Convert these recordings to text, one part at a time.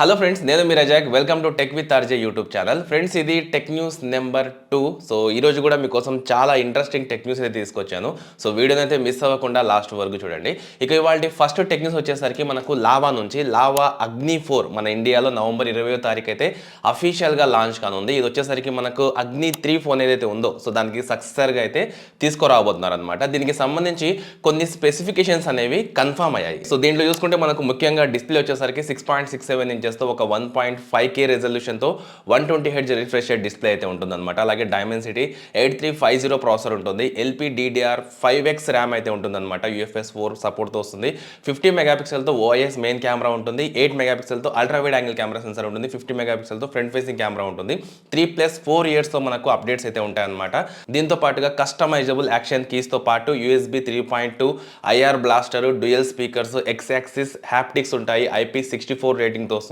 Hello friends, నేను మీ Razak. Welcome to tech with RJ YouTube channel. Friends, ఇది tech news number 2. So ఈరోజు కూడా మీకోసం చాలా ఇంట్రెస్టింగ్ టెక్ న్యూస్ అయితే తీసుకొచ్చాను. సో వీడియోని అయితే మిస్ అవ్వకుండా లాస్ట్ వరకు చూడండి. ఇక ఇవాళ ఫస్ట్ టెక్ న్యూస్ వచ్చేసరికి మనకు లావా నుంచి లావా అగ్ని 4 మన ఇండియాలో నవంబర్ 20వ తారీఖు అయితే అఫీషియల్గా లాంచ్ కానుంది. ఇది వచ్చేసరికి మనకు అగ్ని 3 ఫోన్ ఏదైతే ఉందో సో దానికి సక్సెసర్గా అయితే తీసుకురాబోతున్నారు అనమాట. దీనికి సంబంధించి కొన్ని స్పెసిఫికేషన్స్ అనేవి కన్ఫర్మ్ అయ్యాయి. సో దీంట్లో చూసుకుంటే మనకు ముఖ్యంగా డిస్ప్లే వచ్చేసరికి 6.67 ఇంచెస్తో ఒక 1.5K రెజల్యూషన్తో 120Hz refresh rate display అయితే ఉంటుందన్నమాట. అలాగే డైమెన్సిటీ 8350 ప్రాసెసర్ ఉంటుంది. LPDDR5X ర్యామ్ అయితే ఉంటుందన్నమాట. UFS 4 సపోర్ట్తో వస్తుంది. 50 మెగాపిక్సెల్తో OIS మెయిన్ కెమెరా ఉంటుంది. 8 మెగాపిక్సెల్తో ultra wide angle camera sensor ఉంటుంది. 50 మెగాపిక్సెల్తో ఫ్రంట్ ఫేసింగ్ కెమెరా ఉంటుంది. 3+4 ఇయర్స్తో మనకు అప్డేట్స్ అయితే ఉంటాయన్నమాట. దీంతో పాటుగా కస్టమైజబుల్ యాక్షన్ కీస్తో పాటు USB 3.2 IR blaster, dual speakers, X axis haptics ఉంటాయి. IP64 రేటింగ్తో వస్తుంది.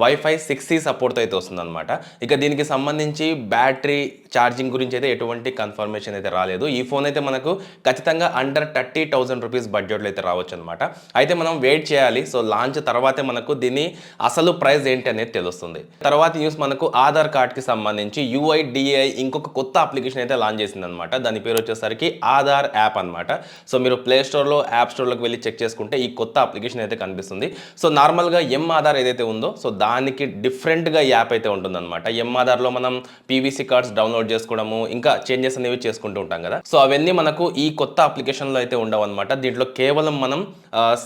వైఫై 6C సపోర్ట్తో అయితే వస్తుంది అనమాట. ఇక దీనికి సంబంధించి బ్యాటరీ ఛార్జింగ్ గురించి అయితే ఎటువంటి కన్ఫర్మేషన్ అయితే రాలేదు. ఈ ఫోన్ అయితే మనకు ఖచ్చితంగా అండర్ 30,000 రూపీస్ బడ్జెట్లో అయితే రావచ్చు అనమాట. అయితే మనం వెయిట్ చేయాలి. సో లాంచ్ తర్వాతే మనకు దీని అసలు ప్రైస్ ఏంటి అనేది తెలుస్తుంది. తర్వాత న్యూస్ మనకు ఆధార్ కార్డ్కి సంబంధించి UIDAI ఇంకొక కొత్త అప్లికేషన్ అయితే లాంచ్ చేసింది అనమాట. దాని పేరు వచ్చేసరికి ఆధార్ యాప్ అనమాట. సో మీరు ప్లే స్టోర్లో యాప్ స్టోర్లోకి వెళ్ళి చెక్ చేసుకుంటే ఈ కొత్త అప్లికేషన్ అయితే కనిపిస్తుంది. సో నార్మల్గా ఆధార్ ఏదైతే ఉందో సో దానికి డిఫరెంట్గా యాప్ అయితే ఉంటుందన్నమాట. ఆధార్లో మనం PVC కార్డ్స్ డౌన్లోడ్ చేసుకోవడము, ఇంకా చేంజెస్ అనేవి చేసుకుంటూ ఉంటాం కదా. సో అవన్నీ మనకు ఈ కొత్త అప్లికేషన్లో అయితే ఉండవు అనమాట. దీంట్లో కేవలం మనం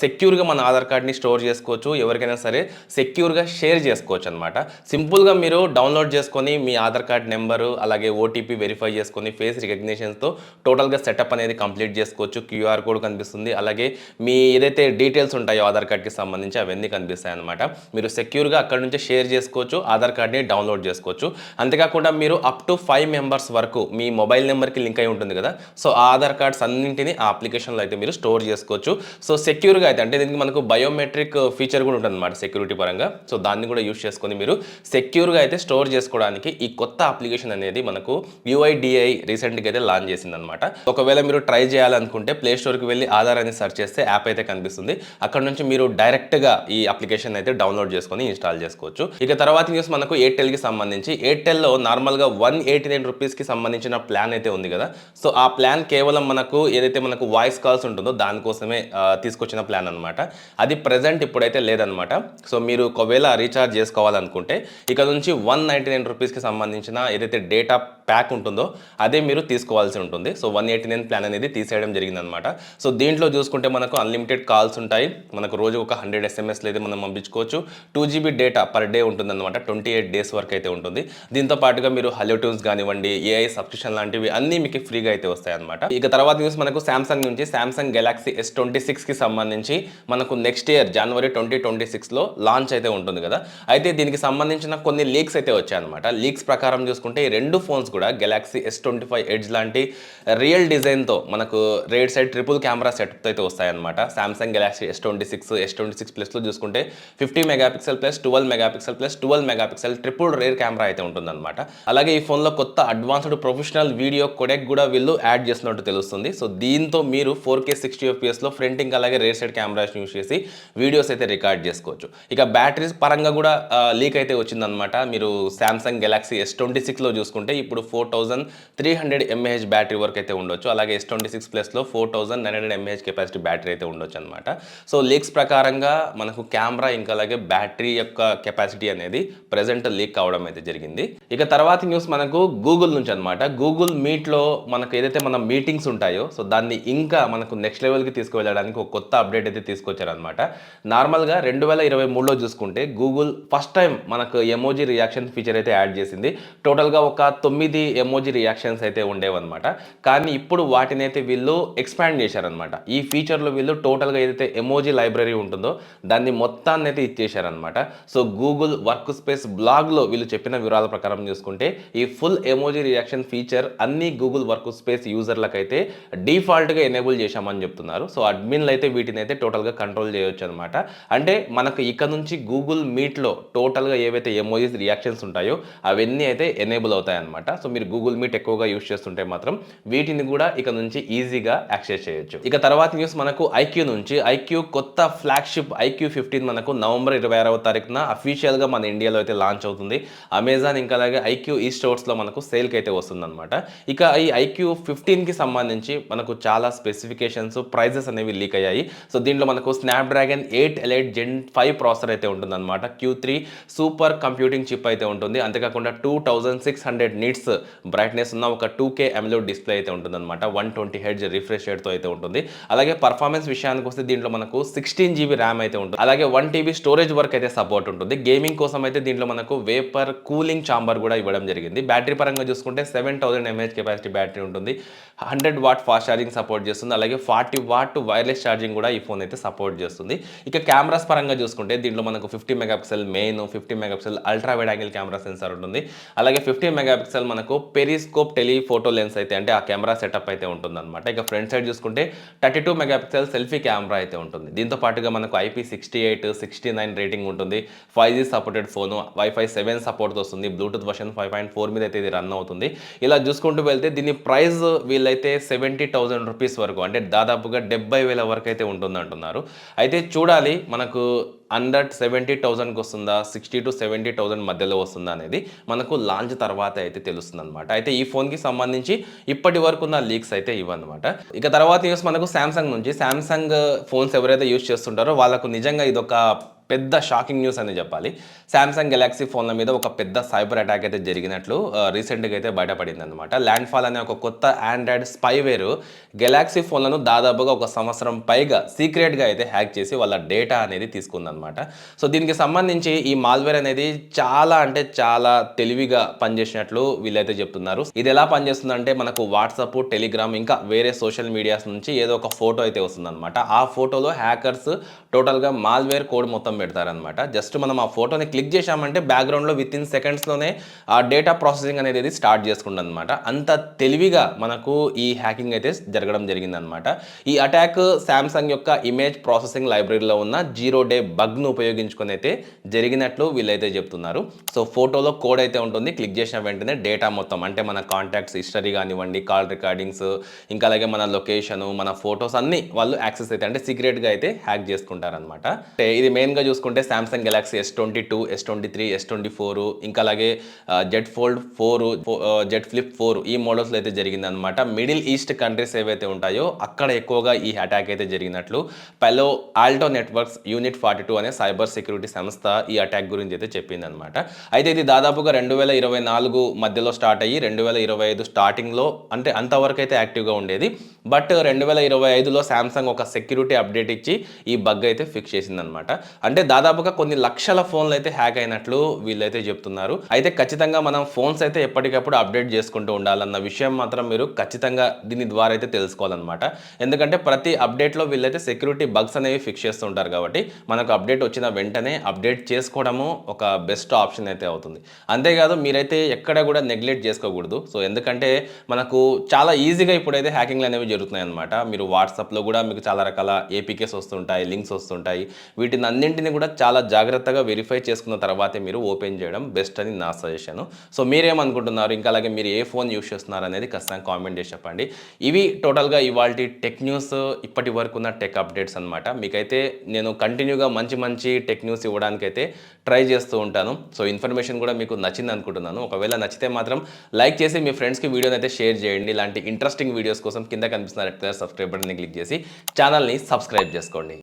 సెక్యూర్గా మన ఆధార్ కార్డ్ని స్టోర్ చేసుకోవచ్చు. ఎవరికైనా సరే సెక్యూర్గా షేర్ చేసుకోవచ్చు అనమాట. సింపుల్గా మీరు డౌన్లోడ్ చేసుకొని మీ ఆధార్ కార్డ్ నెంబరు అలాగే OTP వెరిఫై చేసుకొని ఫేస్ రికగ్నిషన్స్తో టోటల్గా సెటప్ అనేది కంప్లీట్ చేసుకోవచ్చు. QR కోడ్ కనిపిస్తుంది. అలాగే మీ ఏదైతే డీటెయిల్స్ ఉంటాయో ఆధార్ కార్డ్కి సంబంధించి అవన్నీ కనిపిస్తాయి అనమాట. మీరు సెక్యూర్గా అక్కడ నుంచి షేర్ చేసుకోవచ్చు, ఆధార్ కార్డ్ని డౌన్లోడ్ చేసుకోవచ్చు. అంతేకాకుండా మీరు అప్ టు 5 మెంబర్స్ వరకు మీ మొబైల్ నెంబర్కి లింక్ అయి ఉంటుంది కదా. సో ఆ ఆధార్ కార్డ్స్ అన్నింటినీ ఆ అప్లికేషన్లో అయితే మీరు స్టోర్ చేసుకోవచ్చు. సో సెక్యూర్గా అయితే అంటే దీనికి మనకు బయోమెట్రిక్ ఫీచర్ కూడా ఉంటుంది అనమాట సెక్యూరిటీ పరంగా. సో దాన్ని కూడా యూస్ చేసుకొని మీరు సెక్యూర్గా అయితే స్టోర్ చేసుకోవడానికి ఈ కొత్త అప్లికేషన్ అనేది మనకు UIDAI రీసెంట్గా అయితే లాంచ్ చేసిందనమాట. ఒకవేళ మీరు ట్రై చేయాలనుకుంటే ప్లే స్టోర్కి వెళ్ళి ఆధార్ అని సెర్చ్ చేస్తే యాప్ అయితే కనిపిస్తుంది. అక్కడ నుంచి మీరు డైరెక్ట్గా ఈ అప్లికేషన్ అయితే డౌన్లోడ్ చేసుకొని ఇన్స్టాల్ చేసుకోవచ్చు. ఇక తర్వాత న్యూస్ మనకు ఎయిర్టెల్కి సంబంధించి ఎయిర్టెల్లో నార్మల్గా 189 రూపీస్కి సంబంధించిన ప్లాన్ అయితే ఉంది కదా. సో ఆ ప్లాన్ కేవలం మనకు ఏదైతే మనకు వాయిస్ కాల్స్ ఉంటుందో దానికోసమే తీసుకొచ్చిన ప్లాన్ అనమాట. అది ప్రజెంట్ ఇప్పుడైతే లేదనమాట. సో మీరు ఒకవేళ రీఛార్జ్ చేసుకోవాలనుకుంటే ఇక నుంచి 199 రూపీస్కి సంబంధించిన ఏదైతే డేటా ప్యాక్ ఉంటుందో అదే మీరు తీసుకోవాల్సి ఉంటుంది. సో 189 ప్లాన్ అనేది తీసేయడం జరిగిందనమాట. సో దీంట్లో చూసుకుంటే మనకు అన్లిమిటెడ్ కాల్స్ ఉంటాయి. మనకు రోజు ఒక 100 SMS అయితే మనం పంపించుకోవచ్చు. 2GB డేటా పర్ డే ఉంటుందన్నమాట. 28 డేస్ వరకు అయితే ఉంటుంది. దీంతో పాటుగా మీరు హలో ట్యూన్స్ కానివ్వండి, AI సబ్స్క్రిప్షన్ లాంటివి అన్నీ మీకు ఫ్రీగా అయితే వస్తాయి అనమాట. ఇక తర్వాత న్యూస్ మనకు సామ్సంగ్ నుంచి సామ్సంగ్ గెలాక్సీ S26కి సంబంధించి మనకు నెక్స్ట్ ఇయర్ జనవరి 2026లో లాంచ్ అయితే ఉంటుంది కదా. అయితే దీనికి సంబంధించిన కొన్ని లీక్స్ అయితే వచ్చాయన్నమాట. లీక్స్ ప్రకారం చూసుకుంటే ఈ రెండు ఫోన్స్ కూడా గెలాక్సీ S25 ఎడ్జ్ లాంటి రియల్ డిజైన్తో మనకు రేడ్ సైడ్ ట్రిపుల్ కెమెరా సెట్తో అయితే వస్తాయన్నమాట. సామ్సంగ్ గెలాక్సీ S26 ప్లస్లో చూసుకుంటే 50 megapixel plus 12 megapixel plus 12 megapixel triple rear camera అయితే ఉంటుందన్నమాట. అలాగే ఈ ఫోన్లో కొత్త అడ్వాన్స్డ్ ప్రొఫెషనల్ వీడియో కొడెక్ కూడా వీళ్ళు యాడ్ చేసినట్టు తెలుస్తుంది. సో దీంతో మీరు 4K 60fpsలో ఫ్రంటింగ్ అలాగే రేర్ సైడ్ కెమెరాస్ యూస్ చేసి వీడియోస్ అయితే రికార్డ్ చేసుకోవచ్చు. ఇక బ్యాటరీస్ పరంగా కూడా లీక్ అయితే వచ్చిందనమాట. మీరు సామ్సంగ్ గెలాక్సీ S26లో చూసుకుంటే ఇప్పుడు 4300 mAh బ్యాటరీ వరకు అయితే ఉండొచ్చు. అలాగే S26 ప్లస్లో 4900 mAh కెపాసిటీ బ్యాటరీ అయితే ఉండొచ్చు అనమాట. సో లీక్స్ ప్రకారంగా మనకు కెమెరా ఇంకా అలాగే బ్యాటరీ యొక్క కెపాసిటీ అనేది ప్రెజెంట్ లీక్ కావడం అయితే జరిగింది. ఇక తర్వాత న్యూస్ మనకు గూగుల్ నుంచి అనమాట. గూగుల్ మీట్లో మనకు ఏదైతే మన మీటింగ్స్ ఉంటాయో సో దాన్ని ఇంకా మనకు నెక్స్ట్ లెవెల్కి తీసుకువెళ్ళడానికి ఒక కొత్త అప్డేట్ అయితే తీసుకొచ్చారనమాట. నార్మల్గా 2023లో చూసుకుంటే గూగుల్ ఫస్ట్ టైం మనకు ఎమోజీ రియాక్షన్ ఫీచర్ అయితే యాడ్ చేసింది. టోటల్గా ఒక 9 ఎమోజీ రియాక్షన్స్ అయితే ఉండేవన్నమాట. కానీ ఇప్పుడు వాటిని అయితే వీళ్ళు ఎక్స్పాండ్ చేశారనమాట. ఈ ఫీచర్లో వీళ్ళు టోటల్గా ఏదైతే ఎమోజీ లైబ్రరీ ఉంటుందో దాన్ని మొత్తాన్ని అయితే ఇచ్చేశారనమాట. సో గూగుల్ వర్క్ స్పేస్ బ్లాగ్లో వీళ్ళు చెప్పిన వివరాల ప్రకారం చూసుకుంటే ఈ ఫుల్ ఎమోజీ రియాక్షన్ ఫీచర్ అన్ని గూగుల్ వర్క్ స్పేస్ యూజర్లకు అయితే డిఫాల్ట్గా ఎనేబుల్ చేశామని చెప్తున్నారు. సో అడ్మిన్లు అయితే వీటిని అయితే టోటల్గా కంట్రోల్ చేయొచ్చు అనమాట. అంటే మనకు ఇక నుంచి గూగుల్ మీట్లో టోటల్గా ఏవైతే ఎమోజీస్ రియాక్షన్స్ ఉంటాయో అవన్నీ అయితే ఎనేబుల్ అవుతాయి అనమాట. సో మీరు గూగుల్ మీట్ ఎక్కువగా యూస్ చేస్తుంటే మాత్రం వీటిని కూడా ఇక నుంచి ఈజీగా యాక్సెస్ చేయొచ్చు. ఇక తర్వాత న్యూస్ మనకు ఐక్యూ నుంచి. ఐక్యూ కొత్త ఫ్లాగ్షిప్ ఐక్యూ 15 మనకు నవంబర్ 26వ తారీఖున అఫీషియల్గా మన ఇండియాలో అయితే లాంచ్ అవుతుంది. అమెజాన్ ఇంకా అలాగే ఐక్యూ ఈ స్టోర్స్లో మనకు సేల్కి అయితే వస్తుందన్నమాట. ఇక ఈ ఐక్యూ 15కి సంబంధించి మనకు చాలా స్పెసిఫికేషన్స్ ప్రైజెస్ అనేవి లీక్ అయ్యాయి. సో దీంట్లో మనకు స్నాప్డ్రాగన్ 8 ఎలైట్ జెన్ 5 ప్రాసెసర్ అయితే ఉంటుందన్నమాట. Q3 సూపర్ కంప్యూటింగ్ చిప్ అయితే ఉంటుంది. అంతేకాకుండా 2600 నిట్స్ బ్రైట్నెస్ ఉన్న ఒక 2K AMOLED డిస్ప్లే అయితే ఉంటుందన్నమాట. 120 Hz రిఫ్రెష్ రేట్తో అయితే ఉంటుంది. అలాగే పర్ఫార్మెన్స్ విషయానికి వస్తే దీంట్లో మనకు 16 GB ర్యామ్ అయితే ఉంటుంది. అలాగే 1 TB స్టోరేజ్ వరకు అయితే సపోర్ట్ ఉంటుంది. గేమింగ్ కోసం అయితే దీంట్లో మనకు వేపర్ కూలింగ్ చాంబర్ కూడా ఇవ్వడం జరిగింది. బ్యాటరీ పరంగా చూసుకుంటే 7000 mAh కెపాసిటీ బ్యాటరీ ఉంటుంది. 100 వాట్ ఫాస్ట్ ఛార్జింగ్ సపోర్ట్ చేస్తుంది. అలాగే 40 వాట్ వైర్లెస్ ఛార్జింగ్ కూడా ఈ ఫోన్ అయితే సపోర్ట్ చేస్తుంది. ఇక కెమెరాస్ పరంగా చూసుకుంటే దీంట్లో మనకు 50 megapixel main, 50 megapixel ultra wide angle camera sensor ఉంటుంది. అలాగే 50 మెగాపిక్సెల్ మనకు పెరిస్కోప్ టెలిఫోటో లెన్స్ అయితే అంటే ఆ కెమెరా సెటప్ అయితే ఉంటుందన్నమాట. ఇక ఫ్రంట్ సైడ్ చూసుకుంటే 32 మెగాపిక్సెల్ సెల్ఫీ కెమెరా అయితే ఉంటుంది. దీంతో పాటుగా మనకు IP68, 69 రేటింగ్ ఉంటుంది. 5G supported phone, wifi 7 support వస్తుంది. బ్లూటూత్ వర్షన్ 5.4 మీద అయితే ఇది రన్ అవుతుంది. ఇలా చూసుకుంటూ వెళ్తే దీని ప్రైస్ వీళ్ళైతే 70,000 రూపీస్ వరకు అంటే దాదాపుగా 70,000 వరకు అయితే ఉంటుంది అంటున్నారు. అయితే చూడాలి మనకు అండర్ 70,000కి వస్తుందా, 60,000 to 70,000 మధ్యలో వస్తుందా అనేది మనకు లాంచ్ తర్వాత అయితే తెలుస్తుంది అనమాట. అయితే ఈ ఫోన్కి సంబంధించి ఇప్పటి వరకు ఉన్న లీక్స్ అయితే ఇవన్నమాట. ఇక తర్వాత న్యూస్ మనకు శాంసంగ్ నుంచి. శాంసంగ్ ఫోన్స్ ఎవరైతే యూజ్ చేస్తుంటారో వాళ్ళకు నిజంగా ఇదొక పెద్ద షాకింగ్ న్యూస్ అని చెప్పాలి. శాంసంగ్ గెలాక్సీ ఫోన్ల మీద ఒక పెద్ద సైబర్ అటాక్ అయితే జరిగినట్లు రీసెంట్గా అయితే బయటపడింది అనమాట. ల్యాండ్ ఫాల్ అనే ఒక కొత్త ఆండ్రాయిడ్ స్పైవేర్ గెలాక్సీ ఫోన్లను దాదాపుగా ఒక సంవత్సరం పైగా సీక్రెట్గా అయితే హ్యాక్ చేసి వాళ్ళ డేటా అనేది తీసుకుందనమాట. సో దీనికి సంబంధించి ఈ మాల్వేర్ అనేది చాలా అంటే చాలా తెలివిగా పనిచేసినట్లు వీళ్ళైతే చెప్తున్నారు. ఇది ఎలా పనిచేస్తుందంటే మనకు వాట్సాప్, టెలిగ్రామ్ ఇంకా వేరే సోషల్ మీడియాస్ నుంచి ఏదో ఒక ఫోటో అయితే వస్తుందన్నమాట. ఆ ఫోటోలో హ్యాకర్స్ టోటల్గా మాల్వేర్ కోడ్ మొత్తం పెడతారనమాట. జస్ట్ మనం ఆ ఫోటోని క్లిక్ చేశామంటే బ్యాక్గ్రౌండ్లో విత్ ఇన్ సెకండ్స్లోనే ఆ డేటా ప్రాసెసింగ్ అనేది స్టార్ట్ చేసుకుంటుంది అనమాట. అంత తెలివిగా మనకు ఈ హ్యాకింగ్ అయితే జరగడం జరిగిందనమాట. ఈ అటాక్ శాంసంగ్ యొక్క ఇమేజ్ ప్రాసెసింగ్ లైబ్రరీలో ఉన్న 0 డే బగ్ను ఉపయోగించుకొని అయితే జరిగినట్లు వీళ్ళైతే చెప్తున్నారు. సో ఫోటోలో కోడ్ అయితే ఉంటుంది. క్లిక్ చేసిన వెంటనే డేటా మొత్తం అంటే మన కాంటాక్ట్స్ హిస్టరీ కానివ్వండి, కాల్ రికార్డింగ్స్ ఇంకా అలాగే మన లొకేషను, మన ఫోటోస్ అన్నీ వాళ్ళు యాక్సెస్ అయితే అంటే సీక్రెట్గా అయితే హ్యాక్ చేసుకుంటారనమాట. ఇది మెయిన్గా చూసుకుంటే Samsung Galaxy S22, S23, S24 ఇంకా అలాగే జెడ్ ఫోల్డ్ 4, జెడ్ ఫ్లిప్ 4 ఈ మోడల్స్లో అయితే జరిగిందనమాట. మిడిల్ ఈస్ట్ కంట్రీస్ ఏవైతే ఉంటాయో అక్కడ ఎక్కువగా ఈ అటాక్ అయితే జరిగినట్లు పెలో ఆల్టో నెట్వర్క్స్ యూనిట్ 42 అనే సైబర్ సెక్యూరిటీ సంస్థ ఈ అటాక్ గురించి అయితే చెప్పిందనమాట. అయితే ఇది దాదాపుగా 2024 మధ్యలో స్టార్ట్ అయ్యి 2025 స్టార్టింగ్లో అంటే అంతవరకు అయితే యాక్టివ్గా ఉండేది. బట్ 2025లో శాంసంగ్ ఒక సెక్యూరిటీ అప్డేట్ ఇచ్చి ఈ బగ్ అయితే ఫిక్స్ చేసిందనమాట. అంటే దాదాపుగా కొన్ని లక్షల ఫోన్లు అయితే హ్యాక్ అయినట్లు వీళ్ళైతే చెప్తున్నారు. అయితే ఖచ్చితంగా మనం ఫోన్స్ అయితే ఎప్పటికప్పుడు అప్డేట్ చేసుకుంటూ ఉండాలన్న విషయం మాత్రం మీరు ఖచ్చితంగా దీని ద్వారా అయితే తెలుసుకోవాలన్నమాట. ఎందుకంటే ప్రతి అప్డేట్లో వీళ్ళైతే సెక్యూరిటీ బగ్స్ అనేవి ఫిక్స్ చేస్తుంటారు కాబట్టి మనకు అప్డేట్ వచ్చిన వెంటనే అప్డేట్ చేసుకోవడము ఒక బెస్ట్ ఆప్షన్ అయితే అవుతుంది. అంతేకాదు మీరైతే ఎక్కడ కూడా నెగ్లెక్ట్ చేసుకోకూడదు. సో ఎందుకంటే మనకు చాలా ఈజీగా ఇప్పుడైతే హ్యాకింగ్లు అనేవి జరుగుతున్నాయి అనమాట. మీరు వాట్సాప్లో కూడా మీకు చాలా రకాల ఏపీకేస్ వస్తుంటాయి, లింక్స్ వస్తుంటాయి. వీటిని అన్నింటినీ కూడా చాలా జాగ్రత్తగా వెరిఫై చేసుకున్న తర్వాతే మీరు ఓపెన్ చేయడం బెస్ట్ అని నా సజెషన్. సో మీరేమనుకుంటున్నారు, ఇంకా అలాగే మీరు ఏ ఫోన్ యూస్ చేస్తున్నారు అనేది ఖచ్చితంగా కామెంట్ చేసి చెప్పండి. ఇవి టోటల్గా ఇవాళ టెక్ న్యూస్, ఇప్పటి వరకు ఉన్న టెక్ అప్డేట్స్ అనమాట. మీకైతే నేను కంటిన్యూగా మంచి మంచి టెక్ న్యూస్ ఇవ్వడానికైతే ట్రై చేస్తూ ఉంటాను. సో ఇన్ఫర్మేషన్ కూడా మీకు నచ్చింది అనుకుంటున్నాను. ఒకవేళ నచ్చితే మాత్రం లైక్ చేసి మీ ఫ్రెండ్స్కి వీడియోని అయితే షేర్ చేయండి. ఇలాంటి ఇంట్రెస్టింగ్ వీడియోస్ కోసం కింద కనిపిస్తున్న రెడ్ కలర్ సబ్స్క్రైబ్ బటన్ని క్లిక్ చేసి ఛానల్ని సబ్స్క్రైబ్ చేసుకోండి.